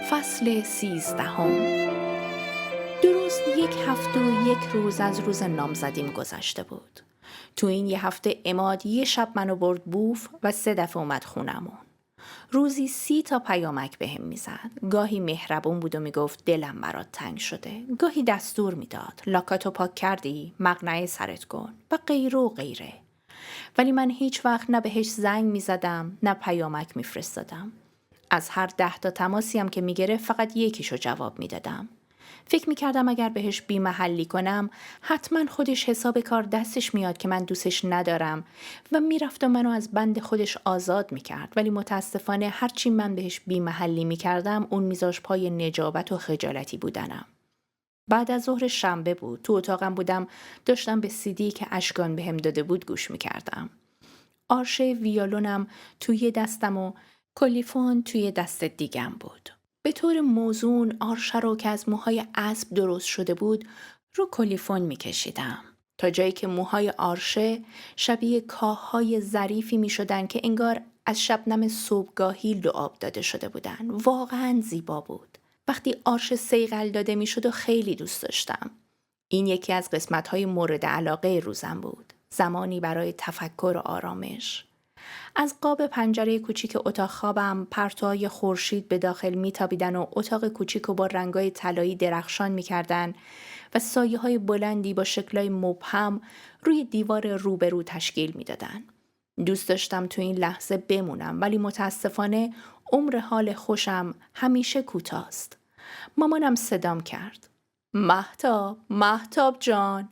فصل 13. درست 1 هفته و 1 روز از روز نامزدیم گذشته بود. تو این 1 هفته عماد یه شب منو برد بوف و 3 دفعه اومد خونمون. روزی 30 تا پیامک بهم میزد. گاهی مهربون بود و میگفت دلم برات تنگ شده. گاهی دستور میداد لاکاتو پاک کردی؟ مقنعه سرت کن و غیره و غیره. ولی من هیچ وقت نه بهش زنگ میزدم نه پیامک میفرستادم. از هر 10 تا تماسی هم که میگرفت فقط یکیشو جواب میدادم. فکر میکردم اگر بهش بی‌محلی کنم حتما خودش حساب کار دستش میاد که من دوستش ندارم و میرفت و منو از بند خودش آزاد میکرد، ولی متاسفانه هرچی من بهش بی‌محلی میکردم اون میذاش پای نجابت و خجالتی بودنم. بعد از ظهر شنبه بود. تو اتاقم بودم، داشتم به سیدی که اشکان بهم داده بود گوش میکردم. آرشه ویولونم توی دستم و کلیفون توی دست دیگم بود. به طور موزون آرشه رو که از موهای اسب درست شده بود رو کلیفون میکشیدم تا جایی که موهای آرشه شبیه کاههای ظریفی میشدن که انگار از شبنم صبحگاهی لعاب داده شده بودن. واقعا زیبا بود. وقتی آرشه صیقل داده میشد و خیلی دوست داشتم. این یکی از قسمت‌های مورد علاقه روزم بود. زمانی برای تفکر و آرامش. از قاب پنجره کوچیک اتاق خوابم پرتوهای خورشید به داخل میتابیدن و اتاق کوچیک رو با رنگای طلایی درخشان میکردن و سایه‌های بلندی با شکلای مبهم روی دیوار روبرو تشکیل میدادن. دوست داشتم تو این لحظه بمونم، ولی متاسفانه عمر حال خوشم همیشه کوتاست. مامانم صدام کرد. مهتاب، مهتاب جان.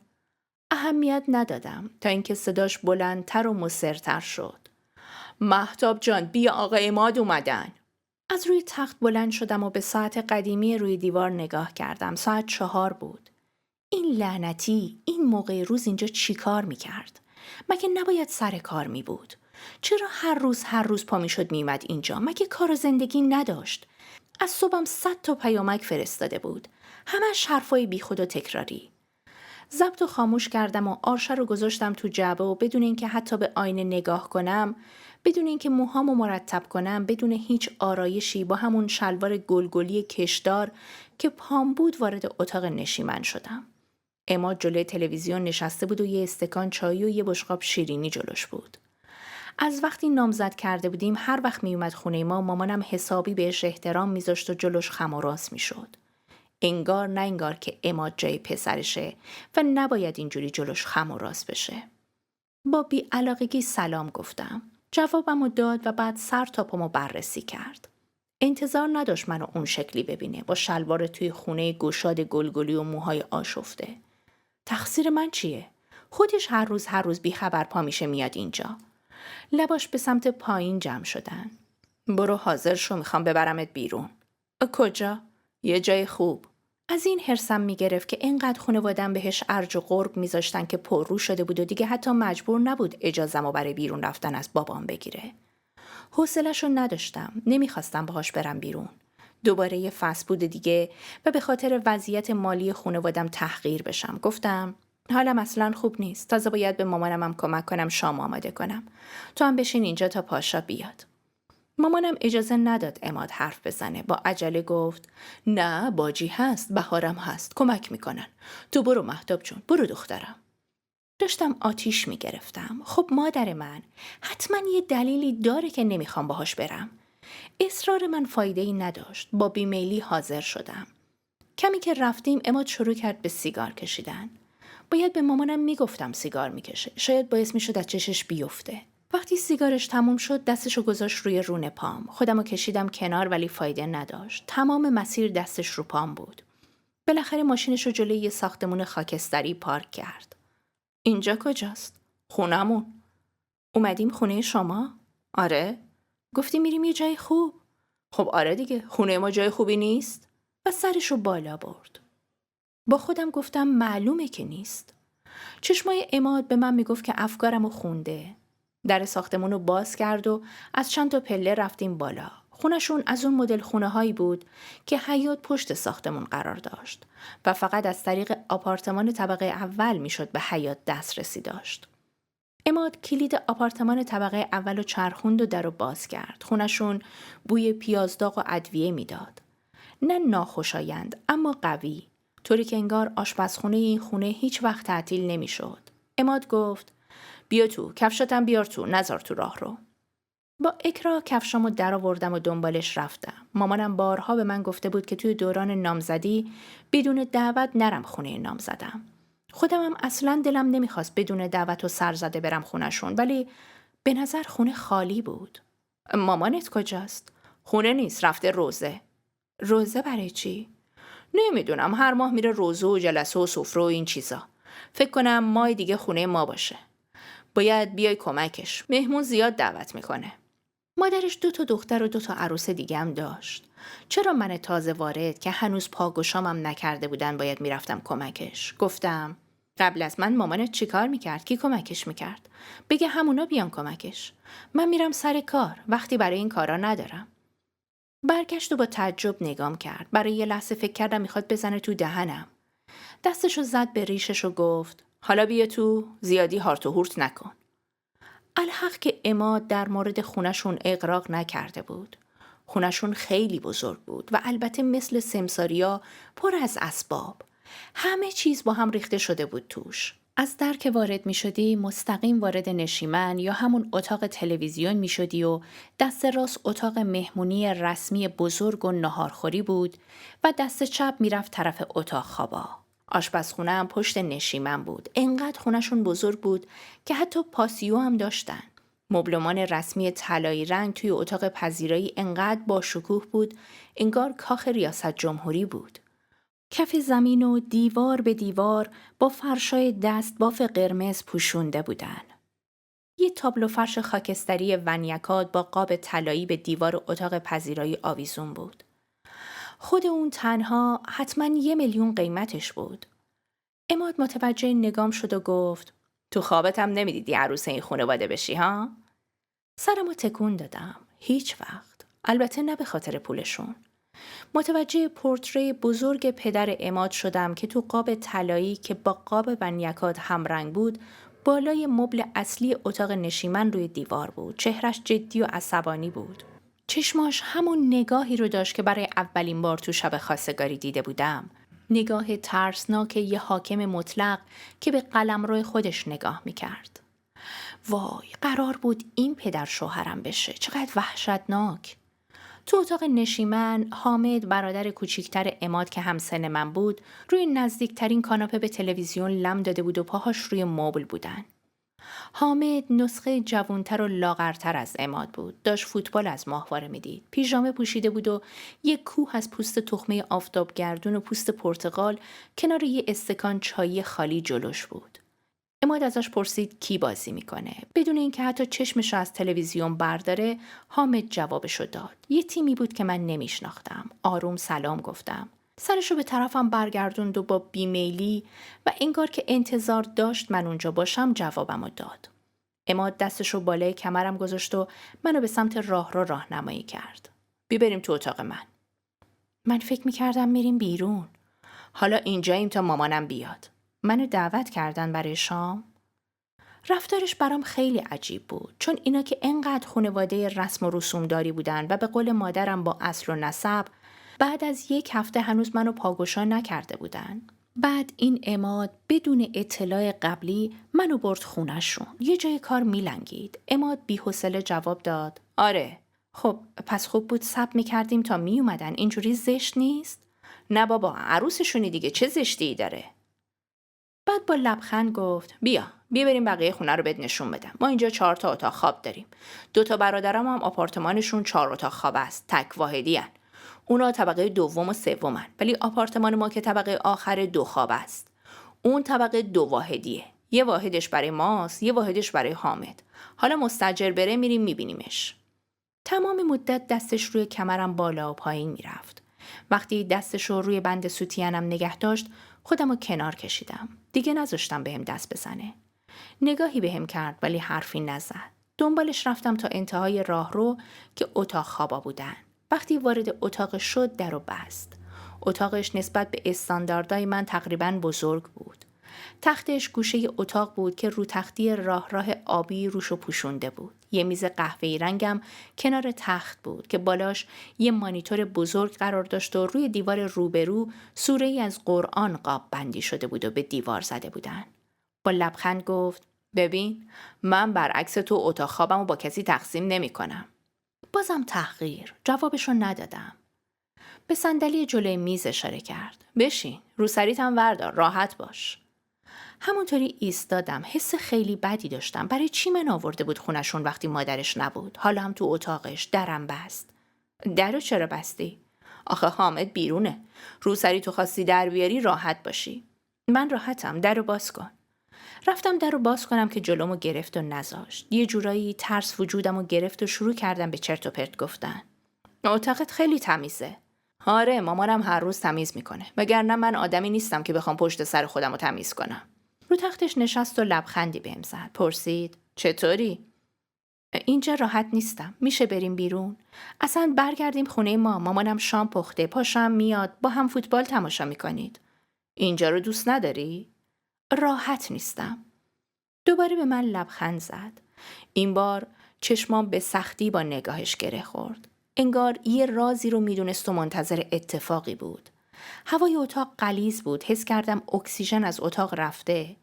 اهمیت ندادم تا اینکه صداش بلندتر و مصرتر شد. مهتاب جان، بیا آقا عماد اومدن. از روی تخت بلند شدم و به ساعت قدیمی روی دیوار نگاه کردم. ساعت 4 بود. این لعنتی این موقع روز اینجا چی کار میکرد؟ مگه نباید سر کار می بود؟ چرا هر روز پا میشد میمد اینجا؟ مگه کار و زندگی نداشت؟ از صبحم 100 تا پیامک فرستاده بود. همش حرفای بی خود و تکراری. ضبط و خاموش کردم و آرشه رو گذاشتم تو جعبه و بدون اینکه حتی به آینه نگاه کنم، بدون اینکه موهامو مرتب کنم، بدون هیچ آرایشی، با همون شلوار گلگلی کشدار که پام بود وارد اتاق نشیمن شدم. عماد جلوی تلویزیون نشسته بود و یه استکان چای و یه بشقاب شیرینی جلوش بود. از وقتی نامزد کرده بودیم هر وقت می اومد خونه ما، مامانم حسابی بهش احترام میذاشت و جلوش خم و راست میشد. انگار نه انگار که عماد جای پسرشه و نباید اینجوری جلوش خم و راست بشه. با بی‌علاقگی سلام گفتم. جوابمو داد و بعد سر تا پامو بررسی کرد. انتظار نداشت منو اون شکلی ببینه، با شلوار توی خونه گشاد گلگلی و موهای آشفته. تقصیر من چیه؟ خودش هر روز بی خبر پا میشه میاد اینجا. لباش به سمت پایین جمع شدن. برو حاضر شو، میخوام ببرمت بیرون. کجا؟ یه جای خوب. از این حرصم میگرفت که اینقدر خانواده‌ام بهش ارج و قرب میذاشتن که پررو شده بود و دیگه حتی مجبور نبود اجازه‌مو برای بیرون رفتن از بابام بگیره. حوصله‌شو نداشتم، نمیخواستم باهاش برم بیرون. دوباره یه فست بود دیگه و به خاطر وضعیت مالی خانواده‌ام تحقیر بشم. گفتم حالم اصلا خوب نیست. تازه باید به مامانم کمک کنم شام آماده کنم. تو هم بشین اینجا تا پاشا بیاد. مامانم اجازه نداد عماد حرف بزنه. با عجله گفت نه باجی هست، بهارم هست، کمک میکنن. تو برو مهتاب جون، برو دخترم. داشتم آتیش میگرفتم. خب مادر من، حتما یه دلیلی داره که نمیخوام باهاش برم. اصرار من فایده‌ای نداشت. با بیمیلی حاضر شدم. کمی که رفتیم عماد شروع کرد به سیگار کشیدن. باید به مامانم میگفتم سیگار میکشه. شاید باعث میشد از چشش بیفته. وقتی سیگارش تموم شد دستشو گذاشت روی رون پام. خودمو کشیدم کنار ولی فایده نداشت. تمام مسیر دستش رو پام بود. بالاخره ماشینشو جلوی یه ساختمون خاکستری پارک کرد. اینجا کجاست؟ خونمون. اومدیم خونه شما؟ آره. گفتی میریم یه جای خوب. خب آره دیگه، خونه ما جای خوبی نیست؟ و سرشو بالا برد. با خودم گفتم معلومه که نیست. چشمای عماد به من میگفت که افکارمو خونده. در ساختمون رو باز کرد و از چند تا پله رفتیم بالا. خونشون از اون مدل خونه هایی بود که حیاط پشت ساختمون قرار داشت و فقط از طریق آپارتمان طبقه اول میشد به حیاط دسترسی داشت. عماد کلید آپارتمان طبقه اول رو چرخوند و در رو باز کرد. خونشون بوی پیازداغ و ادویه میداد. نه ناخوشایند اما قوی، طوری که انگار آشپزخونه این خونه هیچ وقت تعطیل نمی‌شد. عماد گفت بیا تو، کفشاتم بیار تو، نذار تو راه رو. با اکراه کفشامو در آوردم و دنبالش رفتم. مامانم بارها به من گفته بود که توی دوران نامزدی بدون دعوت نرم خونه نامزدم. خودم هم اصلاً دلم نمیخواست بدون دعوت و سرزده برم خونشون، ولی به نظر خونه خالی بود. مامانت کجاست؟ خونه نیست، رفته روزه. روزه برای چی؟ نمیدونم، هر ماه میره روزه و جلسه و سفره و این چیزا. فکر کنم ماه دیگه خونه ما باشه. باید بیای کمکش. مهمون زیاد دعوت میکنه. مادرش 2 دختر و 2 عروس دیگه هم داشت. چرا من تازه وارد که هنوز پاگوشامم نکرده بودن باید میرفتم کمکش؟ گفتم قبل از من مامانت چی کار میکرد؟ کی کمکش میکرد؟ بگه همونا بیان کمکش. من میرم سر کار، وقتی برای این کارا ندارم. برگشت و با تعجب نگام کرد. برای یه لحظه فکر کردم میخواد بزنه تو دهنم. دستشو زد به ریشش و گفت حالا بیا تو، زیادی هارت و هورت نکن. الحق که عماد در مورد خونشون اغراق نکرده بود. خونشون خیلی بزرگ بود و البته مثل سمساریا پر از اسباب. همه چیز با هم ریخته شده بود توش. از در که وارد می شدی مستقیم وارد نشیمن یا همون اتاق تلویزیون می شدی و دست راست اتاق مهمونی رسمی بزرگ و ناهارخوری بود و دست چپ می رفت طرف اتاق خوابا. آشپزخونه هم پشت نشیمن بود. انقدر خونشون بزرگ بود که حتی پاسیو هم داشتن. مبلمان رسمی طلایی رنگ توی اتاق پذیرایی انقدر با شکوه بود انگار کاخ ریاست جمهوری بود. کف زمین و دیوار به دیوار با فرشای دست باف قرمز پوشونده بودن. یه تابلو فرش خاکستری ونیکات با قاب طلایی به دیوار اتاق پذیرایی آویزون بود. خود اون تنها حتما 1,000,000 قیمتش بود. عماد متوجه نگام شد و گفت تو خوابت هم نمیدیدی عروس این خانواده بشی ها؟ سرمو تکون دادم. هیچ وقت. البته نه به خاطر پولشون. متوجه پورتری بزرگ پدر عماد شدم که تو قاب طلایی که با قاب ونیکات همرنگ بود بالای مبل اصلی اتاق نشیمن روی دیوار بود. چهرش جدی و عصبانی بود. چشماش همون نگاهی رو داشت که برای اولین بار تو شب خواستگاری دیده بودم. نگاه ترسناک یه حاکم مطلق که به قلمرو خودش نگاه میکرد. وای، قرار بود این پدر شوهرم بشه. چقدر وحشتناک. تو اتاق نشیمن حامد برادر کوچیکتر عماد که همسن من بود روی نزدیکترین کاناپه به تلویزیون لم داده بود و پاهاش روی مبل بودن. حامد نسخه جوانتر و لاغرتر از عماد بود. داشت فوتبال از ماهواره میدید. پیژامه پوشیده بود و یک کوه از پوست تخمه آفتابگردون و پوست پرتقال کنار یه استکان چای خالی جلوش بود. عماد ازش پرسید کی بازی میکنه. بدون اینکه حتی چشمش از تلویزیون برداره حامد جوابشو داد. یه تیمی بود که من نمیشناختم. آروم سلام گفتم. سرشو به طرفم برگردوند و با بیمیلی و انگار که انتظار داشت من اونجا باشم جوابمو داد. عماد دستشو بالای کمرم گذاشت و منو به سمت راهرو راهنمایی کرد. بریم تو اتاق من. من فکر میکردم میریم بیرون. حالا اینجاییم تا مامانم بیاد. منو دعوت کردن برای شام؟ رفتارش برام خیلی عجیب بود چون اینا که انقدر خانواده رسم و رسوم داری بودن و به قول مادرم با اصل و نسب بعد از 1 هفته هنوز منو پاگوشا نکرده بودن. بعد این عماد بدون اطلاع قبلی منو برد خونه‌شون. یه جای کار میلنگید. عماد بی‌حوصله جواب داد آره. خب پس خوب بود صبر میکردیم تا میومدن. اینجوری زشت نیست؟ نه بابا، عروسشونی دیگه، چه زشتی داره؟ بعد با لبخند گفت بیا بریم بقیه خونه رو بهت نشون بدم. ما اینجا 4 اتاق خواب داریم. 2 برادرام هم آپارتمانشون 4 اتاق خواب است. تک واحدی هن. اونا طبقه 2 و 3 هن. ولی آپارتمان ما که طبقه آخر 2 خواب است. اون طبقه 2 واحدیه. یه واحدش برای ماست، یه واحدش برای حامد. حالا مستاجر بره میریم میبینیمش. تمام مدت دستش روی کمرم بالا و پایین میرفت. وقتی دستش رو روی بند سوتیانم نگه داشت خودم رو کنار کشیدم. دیگه نذاشتم بهم دست بزنه. نگاهی بهم کرد ولی حرفی نزد. دنبالش رفتم تا انتهای راهرو که اتاق خوابا بودن. وقتی وارد اتاق شد در رو بست. اتاقش نسبت به استانداردهای من تقریباً بزرگ بود. تختش گوشه اتاق بود که رو تختی راه آبی روشو پوشونده بود. یه میز قهوه‌ای رنگم کنار تخت بود که بالاش یه مانیتور بزرگ قرار داشت و روی دیوار روبرو سوره‌ای از قرآن قاب بندی شده بود و به دیوار زده بودن. با لبخند گفت: ببین، من برعکس تو اتاق خوابمو با کسی تقسیم نمی‌کنم. بازم تحقیر. جوابشو ندادم. به صندلی جلوی میز اشاره کرد. بشین، روسریتم وردار، راحت باش. همونطوری ایستادم. حس خیلی بدی داشتم. برای چی من آورده بود خونشون وقتی مادرش نبود؟ حالا هم تو اتاقش. درم بست. درو چرا بستی؟ آخه حامد بیرونه. روسری تو خواستی در بیاری راحت باشی. من راحتم. درو باز کن. رفتم درو باز کنم که جلومو گرفت و نذاشت. یه جورایی ترس وجودمو گرفت و شروع کردم به چرت و پرت گفتن. اتاقت خیلی تمیزه. آره، مامانم هر روز تمیز میکنه. وگرنه من آدمی نیستم که بخوام پشت سر خودمو تمیز کنم. رو تختش نشست و لبخندی بهم زد. پرسید: چطوری؟ اینجا راحت نیستم. میشه بریم بیرون؟ اصلا برگردیم خونه ما. مامانم شام پخته. پاشم میاد. با هم فوتبال تماشا میکنید. اینجا رو دوست نداری؟ راحت نیستم. دوباره به من لبخند زد. این بار چشمام به سختی با نگاهش گره خورد. انگار یه رازی رو میدونست و منتظر اتفاقی بود. هوای اتاق غلیظ بود. حس کردم اکسیژن از اتاق رفته.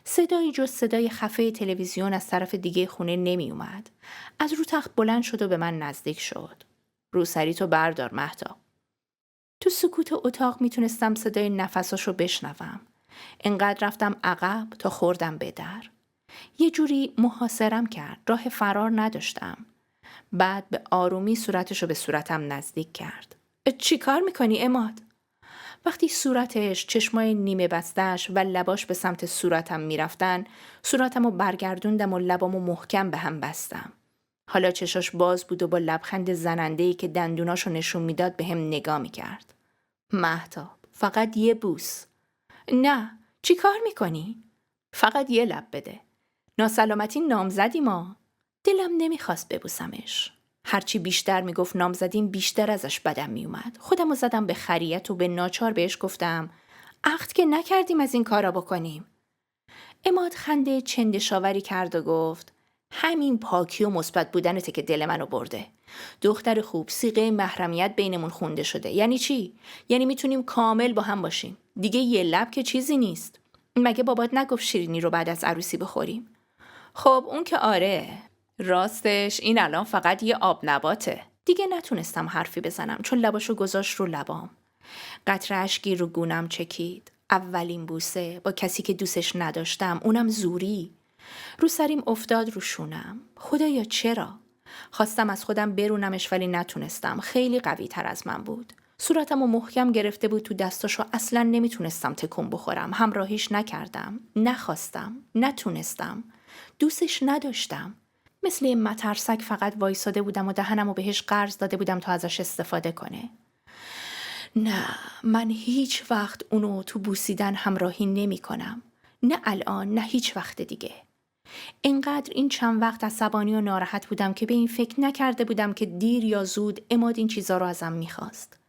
صدایی جز صدای خفه تلویزیون از طرف دیگه خونه نمی اومد. از رو تخت بلند شد و به من نزدیک شد. روسری تو بردار مهتاب. تو سکوت اتاق میتونستم صدای نفساشو بشنوم. انقدر رفتم عقب تا خوردم به در. یه جوری محاصرم کرد. راه فرار نداشتم. بعد به آرومی صورتشو به صورتم نزدیک کرد. چی کار میکنی عماد؟ وقتی صورتش، چشمای نیمه بستش و لباش به سمت صورتم میرفتن، صورتمو برگردوندم و لبامو محکم به هم بستم. حالا چشاش باز بود و با لبخند زننده‌ای که دندوناشو نشون میداد به هم نگاه میکرد. مهتاب، فقط یه بوس. نه، چی کار میکنی؟ فقط یه لب بده. ناسلامتی نامزدی ما. دلم نمیخواست ببوسمش. هرچی بیشتر میگفت نامزدیم بیشتر ازش بدم میومد. خودمو زدم به خریت و به ناچار بهش گفتم: عقد که نکردیم از این کارا بکنیم. عماد خنده چندشاوری کرد و گفت: همین پاکی و مثبت بودنته که دل منو برده. دختر خوب، صیغه محرمیت بینمون خونده شده. یعنی چی؟ یعنی میتونیم کامل با هم باشیم. دیگه یه لب که چیزی نیست. مگه بابات نگفت شیرینی رو بعد از عروسی بخوریم؟ خب اون که آره. راستش این الان فقط یه آب نباته. دیگه نتونستم حرفی بزنم چون لباشو گذاشت رو لبام. قطره اشکی رو گونم چکید. اولین بوسه با کسی که دوستش نداشتم، اونم زوری. رو سریم افتاد رو شونم. خدایا چرا؟ خواستم از خودم برونمش ولی نتونستم. خیلی قوی تر از من بود. صورتمو محکم گرفته بود تو دستاشو. اصلا نمیتونستم تکون بخورم. همراهیش نکردم. نخواستم. نتونستم. دوستش نداشتم. مثل یه مترسک فقط وایساده بودم و دهنمو بهش قرض داده بودم تا ازش استفاده کنه. نه، من هیچ وقت اونو تو بوسیدن همراهی نمی کنم. نه الان، نه هیچ وقت دیگه. اینقدر این چند وقت عصبانی و ناراحت بودم که به این فکر نکرده بودم که دیر یا زود عماد این چیزا رو ازم میخواست.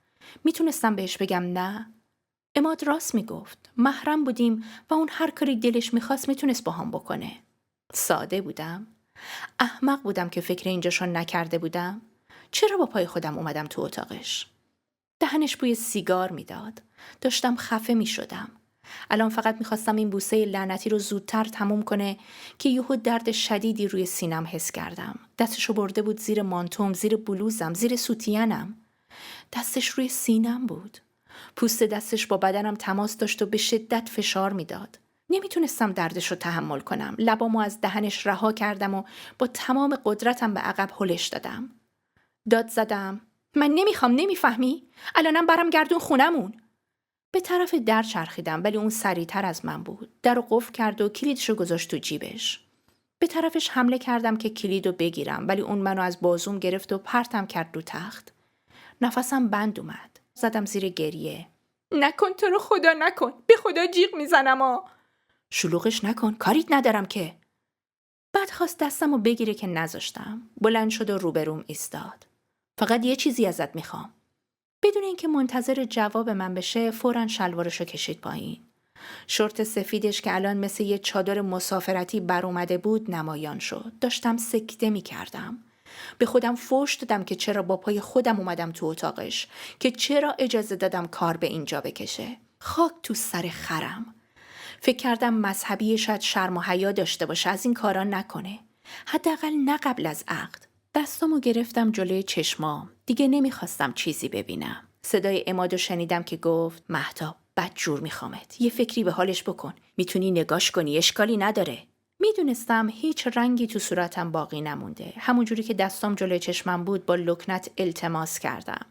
میتونستم بهش بگم نه؟ عماد راست میگفت. محرم بودیم و اون هر کاری دلش میخواست میتونست با هم بکنه. ساده بودم. احمق بودم که فکر اینجاشو نکرده بودم. چرا با پای خودم اومدم تو اتاقش؟ دهنش بوی سیگار میداد. داشتم خفه میشدم. الان فقط میخواستم این بوسه لعنتی رو زودتر تموم کنه که یهو درد شدیدی روی سینم حس کردم. دستشو برده بود زیر مانتوم، زیر بلوزم، زیر سوتینم. دستش روی سینم بود. پوست دستش با بدنم تماس داشت و به شدت فشار میداد. نمیتونستم دردش رو تحمل کنم. لبامو از دهنش رها کردم و با تمام قدرتم به عقب هلش دادم. داد زدم: من نمیخوام، نمیفهمی؟ الانم برم گردون خونمون. به طرف در چرخیدم ولی اون سریعتر از من بود. درو قفل کرد و کلیدشو گذاشت تو جیبش. به طرفش حمله کردم که کلیدو بگیرم ولی اون منو از بازوم گرفت و پرتم کرد رو تخت. نفسم بند اومد. زدم زیر گریه. نکن، تو رو خدا نکن. به خدا جیغ میزنم. شلوغش نکن، کاریت ندارم که. بعد خواست دستمو بگیره که نذاشتم. بلند شد و روبروم ایستاد. فقط یه چیزی ازت میخوام. بدون اینکه منتظر جواب من بشه فوراً شلوارشو کشید پایین. شورت سفیدش که الان مثل یه چادر مسافرتی بر اومده بود نمایان شد. داشتم سکته می کردم. به خودم فحش دادم که چرا با پای خودم اومدم تو اتاقش، که چرا اجازه دادم کار به اینجا بکشه. خاک تو سر خرم. فکر کردم مذهبی، شاید شرم و حیا داشته باشه، از این کارا نکنه. حداقل نه قبل از عقد. دستامو گرفتم جلوی چشمام. دیگه نمیخواستم چیزی ببینم. صدای عمادو شنیدم که گفت مهتاب بدجور میخوامت. یه فکری به حالش بکن. میتونی نگاش کنی، اشکالی نداره. میدونستم هیچ رنگی تو صورتم باقی نمونده. همونجوری که دستام جلوی چشمم بود با لکنت التماس کردم.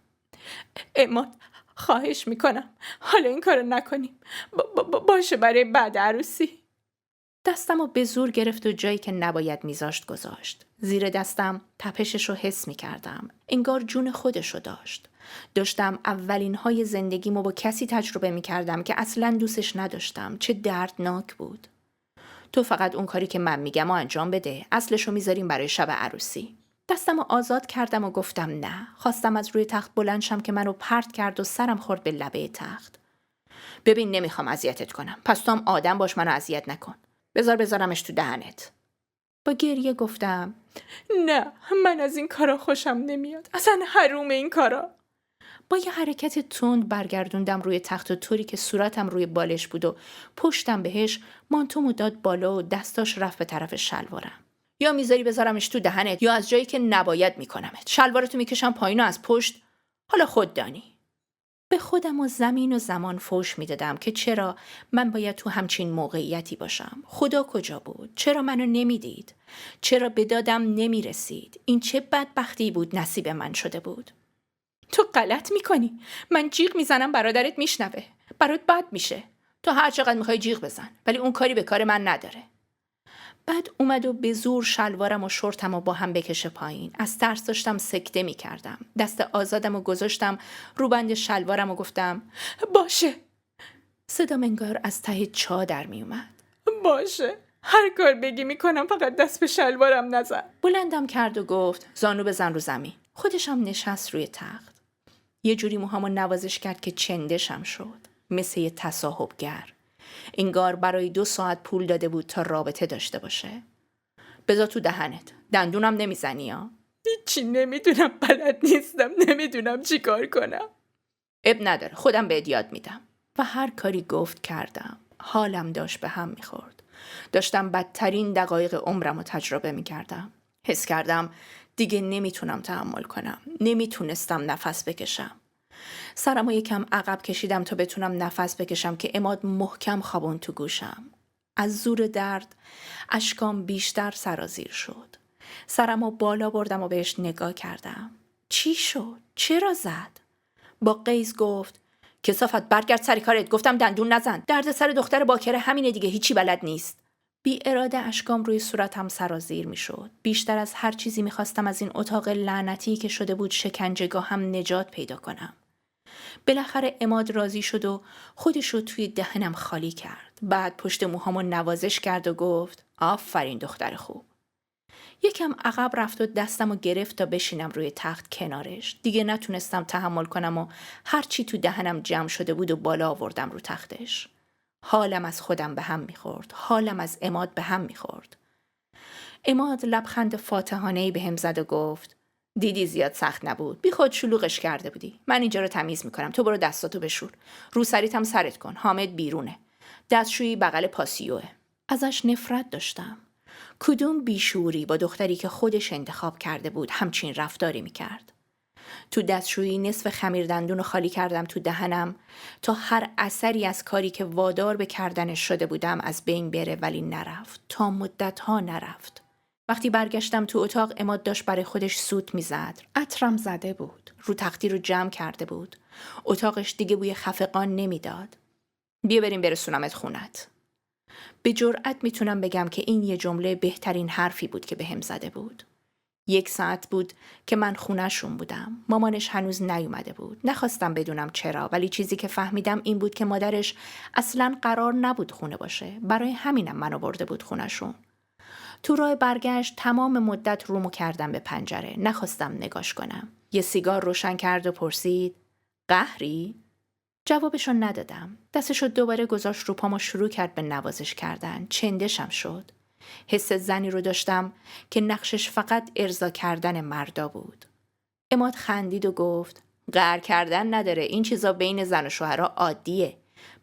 عماد خواهش میکنم حالا این کارو نکنیم. باشه برای بعد عروسی. دستمو به زور گرفت و جایی که نباید میذاشت گذاشت. زیر دستم تپشش رو حس میکردم. انگار جون خودشو داشت. داشتم اولین های زندگیمو با کسی تجربه میکردم که اصلاً دوستش نداشتم. چه دردناک بود. تو فقط اون کاری که من میگم و انجام بده. اصلشو میذاریم برای شب عروسی. دستمو آزاد کردم و گفتم نه. خواستم از روی تخت بلند شم که منو پرت کرد و سرم خورد به لبه تخت. ببین نمیخوام اذیتت کنم. پس تو هم آدم باش، منو اذیت نکن. بذارمش تو دهنت. با گریه گفتم نه، من از این کارا خوشم نمیاد. اصلا حروم این کارا. با یه حرکت تند برگردوندم روی تخت و طوری که صورتم روی بالش بود و پشتم بهش، مانتومو داد بالا و دستاش رفت به طرف شلوارم. یا میذاری بذارمش تو دهنت یا از جایی که نباید میکنمت. شلوارتو میکشم پایین و از پشت. حالا خود دانی. به خودم و زمین و زمان فحش میدادم که چرا من باید تو همچین موقعیتی باشم. خدا کجا بود؟ چرا منو نمیدید؟ چرا به دادم نمیرسید؟ این چه بدبختی بود نصیب من شده بود؟ تو غلط میکنی. من جیغ میزنم برادرت میشنوه. برات بد میشه. تو هر چقدر میخوای جیغ بزن، ولی اون کاری به کار من نداره. بعد اومد و به زور شلوارم و شورتم و با هم بکشه پایین. از ترس داشتم سکته می کردم. دست آزادم و گذاشتم رو بند شلوارم و گفتم باشه. صدام انگار از ته چا در می اومد. باشه، هر کار بگی میکنم، فقط دست به شلوارم نزن. بلندم کرد و گفت زانو بزن رو زمین. خودشم نشست روی تخت. یه جوری موهامو نوازش کرد که چندشم شد، مثل یه تصاحبگر. انگار برای 2 ساعت پول داده بود تا رابطه داشته باشه. بذار تو دهنت. دندونم نمیزنی ها؟ هیچی نمیدونم، بلد نیستم، نمیدونم چی کار کنم. اب نداره، خودم بهت یاد میدم. و هر کاری گفت کردم. حالم داشت به هم میخورد. داشتم بدترین دقایق عمرم رو تجربه میکردم. حس کردم دیگه نمیتونم تحمل کنم. نمیتونستم نفس بکشم. سرمو یکم عقب کشیدم تا بتونم نفس بکشم که عماد محکم خوابون تو گوشم. از زور درد اشکام بیشتر سرازیر شد. سرمو بالا بردم و بهش نگاه کردم. چی شد؟ چرا زد؟ با غیظ گفت کثافت برگرد سر کارت. گفتم دندون نزن. درد سر دختر باکره همینه دیگه، هیچی بلد نیست. بی اراده اشکام روی صورتم سرازیر می شد. بیشتر از هر چیزی می خواستم از این اتاق لعنتی که شده بود شکنجهگاه هم نجات پیدا کنم. بالاخره عماد راضی شد و خودشو توی دهنم خالی کرد. بعد پشت موهامو نوازش کرد و گفت آفرین دختر خوب. یکم عقب رفت و دستمو گرفت تا بشینم روی تخت کنارش. دیگه نتونستم تحمل کنم و هرچی تو دهنم جمع شده بود و بالا آوردم رو تختش. حالم از خودم به هم میخورد. حالم از عماد به هم میخورد. عماد لبخند فاتحانه‌ای بهم زد و گفت دیدی زیاد سخت نبود. بی خود شلوغش کرده بودی. من اینجا رو تمیز میکنم. تو برو دستاتو بشور. رو سریت هم سرت کن. حامد بیرونه. دستشویی بغل پاسیوه. ازش نفرت داشتم. کدوم بیشوری با دختری که خودش انتخاب کرده بود همچین رفتاری میکرد. تو دستشویی نصف خمیر دندون رو خالی کردم تو دهنم تا هر اثری از کاری که وادار به کردنش شده بودم از بین بره، ولی نرفت. تا مدت‌ها نرفت. وقتی برگشتم تو اتاق عماد داشت برای خودش سوت میزد. عطرم زده بود. رو تختی رو جمع کرده بود. اتاقش دیگه بوی خفقان نمیداد. بیا بریم برسونمت خونت. به جرئت میتونم بگم که این یه جمله بهترین حرفی بود که بهم زده بود. 1 ساعت بود که من خونه‌شون بودم. مامانش هنوز نیومده بود. نخواستم بدونم چرا، ولی چیزی که فهمیدم این بود که مادرش اصلاً قرار نبود خونه باشه. برای همینم منو برده بود خونه‌شون. تو راه برگشت تمام مدت رومو کردم به پنجره. نخواستم نگاش کنم. یه سیگار روشن کرد و پرسید قهری؟ جوابشو ندادم. دستشو دوباره گذاشت رو پام و شروع کرد به نوازش کردن. چندشم شد. حس زنی رو داشتم که نقشش فقط ارضا کردن مردا بود. عماد خندید و گفت قهر کردن نداره، این چیزا بین زن و شوهرها عادیه.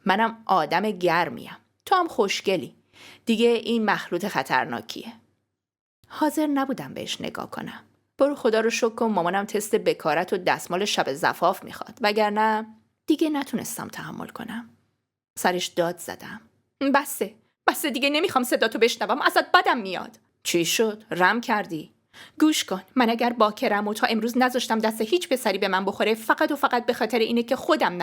منم آدم گرمیم، تو هم خوشگلی، دیگه این مخلوط خطرناکیه. حاضر نبودم بهش نگاه کنم. برو خدا رو شکر کن مامانم تست بکارت و دستمال شب زفاف میخواد، وگرنه دیگه نتونستم تحمل کنم. سرش داد زدم. بسه دیگه، نمیخوام صداتو بشنوم، ازت بدم میاد. چی شد؟ رم کردی؟ گوش کن، من اگر باکرم و تا امروز نذاشتم دست هیچ پسری به من بخوره فقط و فقط به خاطر اینه که خودم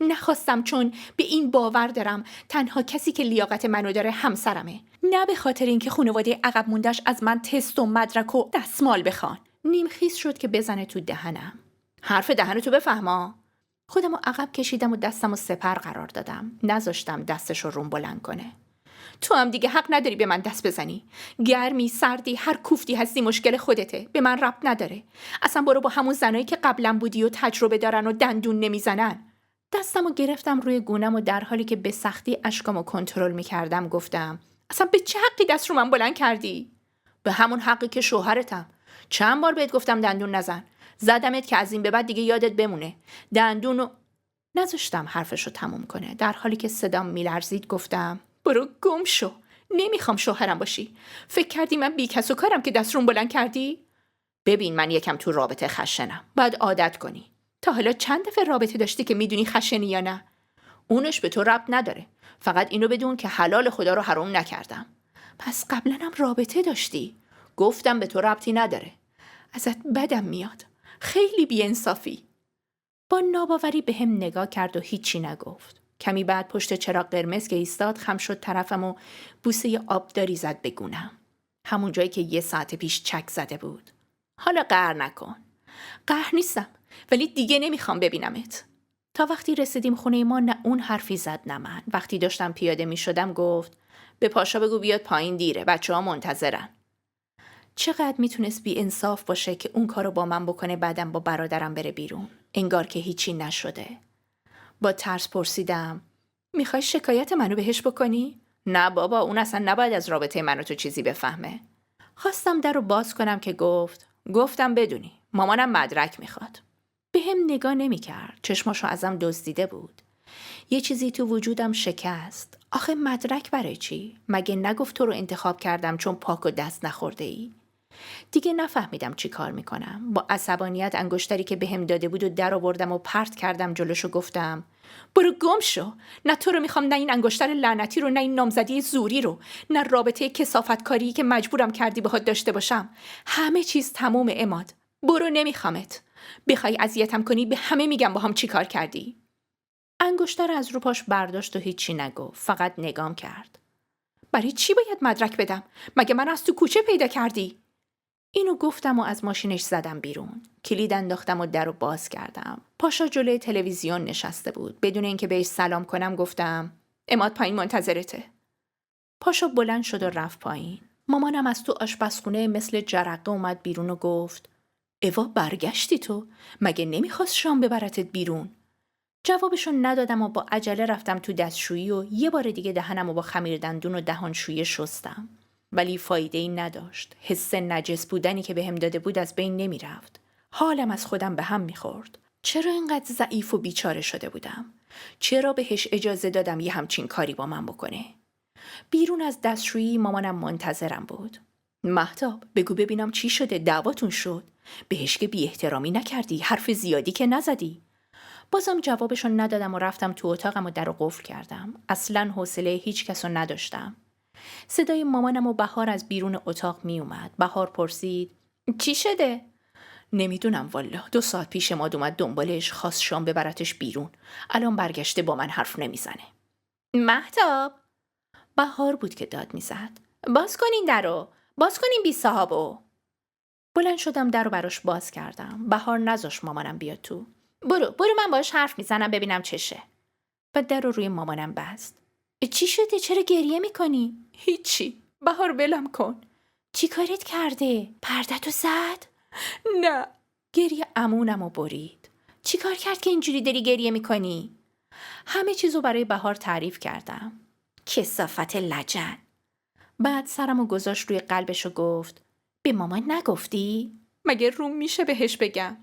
نخواستم چون به این باور دارم تنها کسی که لیاقت منو داره همسرمه، نه به خاطر اینکه خانواده عقب مونده‌اش از من تست و مدرک و دستمال بخوان. نیمخیز شد که بزنه تو دهنم. حرف دهنتو بفهما. خودمو عقب کشیدم و دستمو سپر قرار دادم. نذاشتم دستشو روم بلند کنه. تو هم دیگه حق نداری به من دست بزنی. گرمی، سردی، هر کوفتی هستی مشکل خودته. به من ربط نداره. اصلا برو با همون زنایی که قبلا بودی و تجربه دارن و دندون نمیزنن. دستمو گرفتم روی گونم و در حالی که به سختی اشکامو کنترل میکردم گفتم اصلا به چه حقی دست رو من بلند کردی؟ به همون حقی که شوهرتم. چند بار بهت گفتم دندون نزن. زدمت که از این به بعد دیگه یادت بمونه. دندونو نذاشتم حرفشو تموم کنه. در حالی که صدام میلرزید گفتم برو گم شو. نمیخوام شوهرم باشی. فکر کردی من بی کس و کارم که دست روم بلند کردی؟ ببین من یکم تو رابطه خشنم. باید عادت کنی. تا حالا چند دفعه رابطه داشتی که میدونی خشنی یا نه؟ اونش به تو ربط نداره. فقط اینو بدون که حلال خدا رو حرام نکردم. پس قبلا هم رابطه داشتی؟ گفتم به تو ربطی نداره. ازت بدم میاد. خیلی بی‌انصافی. با ناباوری به هم نگاه کرد و هیچی نگفت. کمی بعد پشت چراغ قرمز که ایستاد خم شد طرفم و بوسه آبداری زد به گونم. همون جایی که 1 ساعت پیش چک زده بود. حالا قهر نکن. قهر نیستم، ولی دیگه نمیخوام ببینمت. تا وقتی رسیدیم خونه ما نه اون حرفی زد نه من. وقتی داشتم پیاده میشدم گفت به پاشا بگو بیاد پایین، دیره، بچه‌ها منتظرن. چقدر میتونست بی انصاف باشه که اون کارو با من بکنه بعدم با برادرم بره بیرون. انگار که هیچی نشده. با ترس پرسیدم میخوای شکایت منو بهش بکنی؟ نه بابا، اون اصلا نباید از رابطه منو تو چیزی بفهمه. خواستم در رو باز کنم که گفتم بدونی مامانم مدرک میخواد. به هم نگاه نمیکرد. چشماشو ازم دزدیده بود. یه چیزی تو وجودم شکست. آخه مدرک برای چی؟ مگه نگفت تو رو انتخاب کردم چون پاک و دست نخورده ای؟ دیگه نفهمیدم چی کار میکنم. با عصبانیت انگشتری که بهم داده بود و در آوردم و پرت کردم جلوشو. گفتم برو گم شو. نه تو رو میخوام، نه این انگشتر لعنتی رو، نه این نامزدی زوری رو، نه رابطه کثافتکاری که مجبورم کردی باهات داشته باشم. همه چیز تموم عماد. برو، نمیخوامت. بخوای اذیتم کنی به همه میگم با هم چی کار کردی. انگشتر از رو پاش برداشت و هیچی نگفت. فقط نگام کرد. برای چی باید مدرک بدم؟ مگه من از تو کوچه پیدا کردی؟ اینو گفتم و از ماشینش زدم بیرون. کلید انداختم و درو باز کردم. پاشا جلوی تلویزیون نشسته بود. بدون اینکه بهش سلام کنم گفتم عماد پایین منتظرته. پاشا بلند شد و رفت پایین. مامانم از تو آشپزخونه مثل جرقه اومد بیرون و گفت اوا برگشتی تو؟ مگه نمیخواست شام ببرتت بیرون؟ جوابشون ندادم و با عجله رفتم تو دستشویی و یه بار دیگه دهنم و با خمیر دندون و دهانشویی شستم. ولی فایده‌ای نداشت. حس نجس بودنی که بهم داده بود از بین نمی رفت. حالم از خودم به هم می‌خورد. چرا اینقدر ضعیف و بیچاره شده بودم؟ چرا بهش اجازه دادم یه همچین کاری با من بکنه؟ بیرون از دستشویی مامانم منتظرم بود. مهتاب بگو ببینم چی شده، دعواتون شد؟ بهش که بی احترامی نکردی، حرف زیادی که نزدی. بازم جوابشون ندادم و رفتم تو اتاقم و درو قفل کردم. اصلاً حوصله هیچ کسو نداشتم. صدای مامانم و بهار از بیرون اتاق می اومد. بهار پرسید چی شده؟ نمیدونم والا. 2 ساعت پیش ما اومد دنبالش، خواست شام ببرتش بیرون. الان برگشته با من حرف نمیزنه. مهتاب. بهار بود که داد میزد. باز کنین درو. باز کنین بی صاحبو. بلند شدم درو براش باز کردم. بهار نذاش مامانم بیاد تو. برو من باش حرف میزنم ببینم چشه. بعد درو روی مامانم بست. چی شده؟ چرا گریه میکنی؟ هیچی. بهار ولم کن. چی کارت کرده؟ پرده‌تو زد؟ نه. گریه عمونمو برید. چی کار کرد که اینجوری داری گریه میکنی؟ همه چیزو برای بهار تعریف کردم. کثافت لجن. بعد سرمو گذاشت روی قلبش و گفت به مامان نگفتی؟ مگه روم میشه بهش بگم؟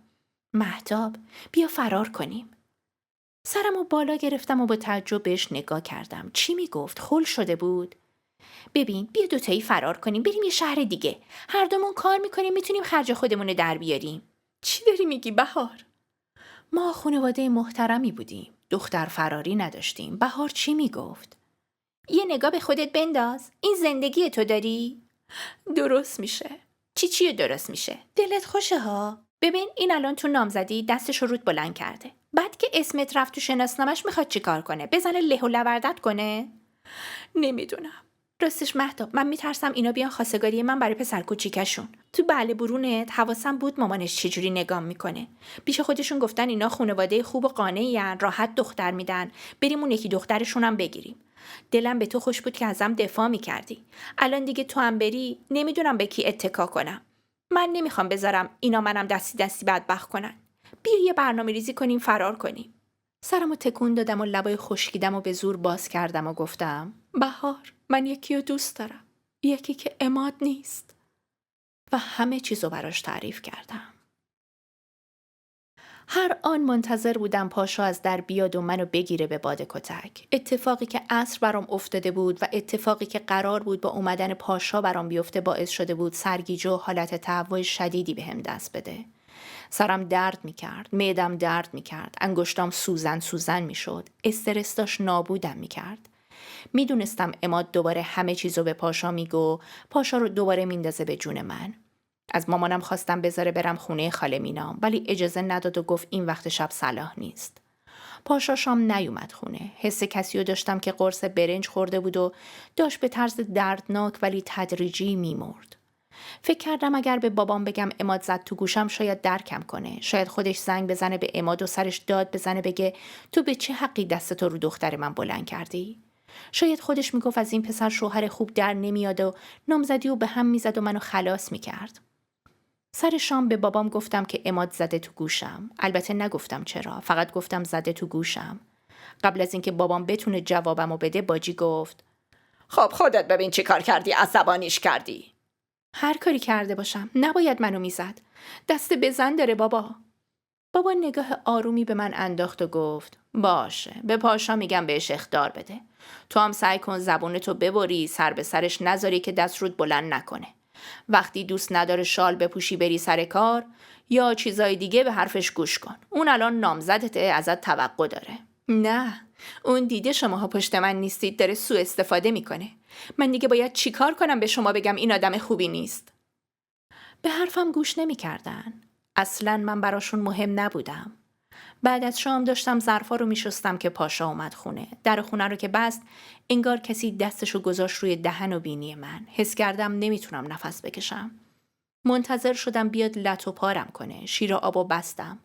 مهتاب بیا فرار کنیم. سرمو بالا گرفتم و با تعجب بهش نگاه کردم. چی میگفت؟ خل شده بود؟ ببین بیا دوتایی فرار کنیم بریم یه شهر دیگه. هر دومون کار میکنیم میتونیم خرج خودمون رو در بیاریم. چی داری میگی بهار؟ ما خانواده محترمی بودیم. دختر فراری نداشتیم. بهار چی میگفت؟ یه نگاه به خودت بنداز. این زندگی تو داری؟ درست میشه. چیه درست میشه؟ دلت خوشه ها؟ ببین این الان تو نامزدی دستش رو رود بلند کرده. بعد که اسمت رفت تو شناسنامش میخواد چی کار کنه؟ بزنه له و لوردت کنه؟ نمیدونم. راستش مهتاب من میترسم اینا بیان خواستگاری من برای پسر کوچیکشون. تو بله برونت حواسم بود مامانش چجوری نگام میکنه. پیش خودشون گفتن اینا خانواده خوب و قانعین، راحت دختر میدن، بریم اون یکی دخترشونم بگیریم. دلم به تو خوش بود که ازم دفاع میکردی. الان دیگه تو هم بری نمیدونم به کی اتکا کنم. من نمیخوام بذارم اینا منم دستی دستی بدبخت کنن. بیا یه برنامه ریزی کنیم فرار کنیم. سرمو تکون دادم و لبای خشکیدم و به زور باز کردم و گفتم بهار من یکی رو دوست دارم. یکی که عماد نیست. و همه چیزو براش تعریف کردم. هر آن منتظر بودم پاشا از در بیاد و منو بگیره به باد کتک. اتفاقی که عصر برام افتاده بود و اتفاقی که قرار بود با اومدن پاشا برام بیفته باعث شده بود سرگیجه و حالت تهوع شدیدی بهم دست بده. سرم درد میکرد، معدم درد میکرد، انگشتام سوزن میشد، استرس داشت نابودم میکرد. میدونستم عماد دوباره همه چیزو به پاشا میگو، پاشا رو دوباره میندازه به جون من. از مامانم خواستم بذاره برم خونه خاله مینام ولی اجازه نداد و گفت این وقت شب صلاح نیست. پاشا شام نیومد خونه. حس کسی رو داشتم که قرص برنج خورده بود و داشت به طرز دردناک ولی تدریجی میمرد. فکر کردم اگر به بابام بگم عماد زد تو گوشم شاید درکم کنه. شاید خودش زنگ بزنه به عماد و سرش داد بزنه بگه تو به چه حقی دستتو رو دختر من بلند کردی؟ شاید خودش میگفت از این پسر شوهر خوب در نمیاد و نامزدی و به هم میزد و منو خلاص میکرد. سر شام به بابام گفتم که عماد زده تو گوشم. البته نگفتم چرا، فقط گفتم زده تو گوشم. قبل از اینکه بابام بتونه جوابمو بده باجی گفت خب خودت ببین چی کار کردی، عصبانیش کردی. هر کاری کرده باشم نباید منو میزد. دست بزن داره بابا. بابا نگاه آرومی به من انداخت و گفت باشه به پاشا میگم بهش اخطار بده. تو هم سعی کن زبونتو ببری، سر به سرش نذاری که دست رود بلند نکنه. وقتی دوست نداره شال بپوشی بری سر کار یا چیزای دیگه به حرفش گوش کن. اون الان نامزدته، ازت توقع داره. نه اون دیده شماها پشت من نیستید، داره سوء استفاده میکنه. من دیگه باید چیکار کنم به شما بگم این آدم خوبی نیست؟ به حرفم گوش نمیکردن. اصلاً من براشون مهم نبودم. بعد از شام داشتم ظرفا رو میشستم که پاشا اومد خونه. در خونه رو که بست انگار کسی دستشو گذاشت روی دهن و بینی من. حس کردم نمیتونم نفس بکشم. منتظر شدم بیاد لط و پارم کنه. شیر آبو بستم.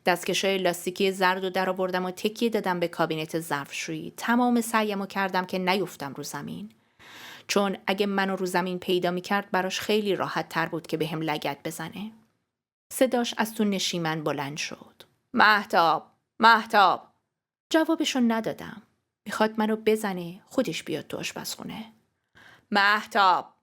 دستکشای لاستیکی زرد رو در آوردم و تکیه دادم به کابینت ظرفشویی. تمام سعیمو کردم که نیفتم رو زمین. چون اگه منو رو زمین پیدا میکرد براش خیلی راحت تر بود که بهم لگد بزنه. صداش از تو نشیمن بلند شد. مهتاب، مهتاب. جوابشو ندادم. میخواد منو بزنه، خودش بیاد تو آشپزخونه. مهتاب،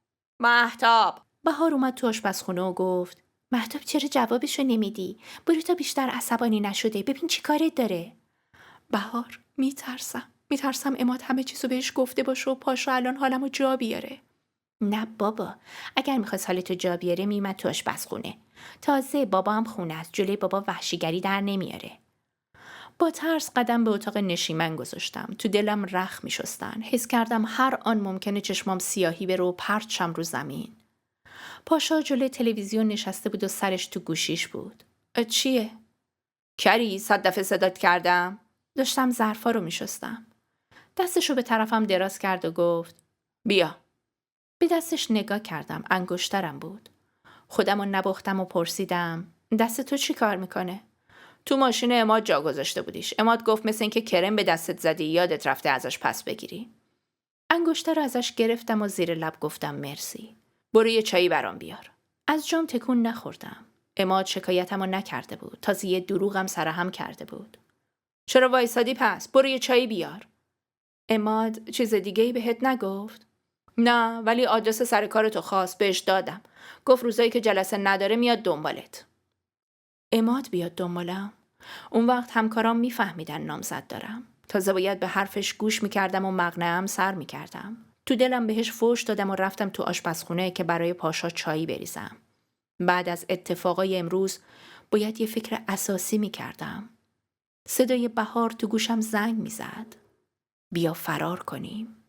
مهتاب. بهار اومد تو آشپزخونه و گفت مهتاب چرا جوابشو نمیدی؟ برو تا بیشتر عصبانی نشده، ببین چی کارت داره. بهار میترسم عماد همه چیزو بهش گفته باشه و پاشو الان حالمو جا بیاره. نه بابا، اگر میخواست حالتو جا بیاره میمد تو آشپزخونه. تازه بابا هم خونه است، جلوی بابا وحشیگری در نمیاره. با ترس قدم به اتاق نشیمن گذاشتم. تو دلم رخ میشستن. حس کردم هر آن ممکنه چشمام سیاهی بره و پرت شم رو زمین. پاشا جلوی تلویزیون نشسته بود و سرش تو گوشیش بود. چیه؟ کری 100 دفعه صدات کردم؟ داشتم ظرفا رو میشستم. دستشو به طرفم دراز کرد و گفت بیا. به دستش نگاه کردم. انگشترم بود. خودمو نباختم و پرسیدم دست تو چی کار میکنه؟ تو ماشین عماد جا گذاشته بودیش. عماد گفت مثل این که کرم به دستت زدی یادت رفته ازش پس بگیری. انگشتر رو ازش گرفتم و زیر لب گفتم مرسی. برو یه چایی برام بیار. از جام تکون نخوردم. عماد شکایتمو نکرده بود. تازه یه دروغم سرهم کرده بود. چرا وایسادی پس؟ برو یه چایی بیار. عماد چیز دیگه‌ای بهت نگفت؟ نه، ولی آدرس سر کارتو خواست، بهش دادم. گفت روزایی که جلسه نداره میاد دنبالت. عماد بیاد دنبالم؟ اون وقت همکارام میفهمیدن نامزد دارم. تازه باید به حرفش گوش میکردم و مقنعه‌ام سر میکردم. تو دلم بهش فوش دادم و رفتم تو آشپزخونه که برای پاشا چایی بریزم. بعد از اتفاقای امروز باید یه فکر اساسی میکردم. صدای بهار تو گوشم زنگ میزد. بیا فرار کنیم.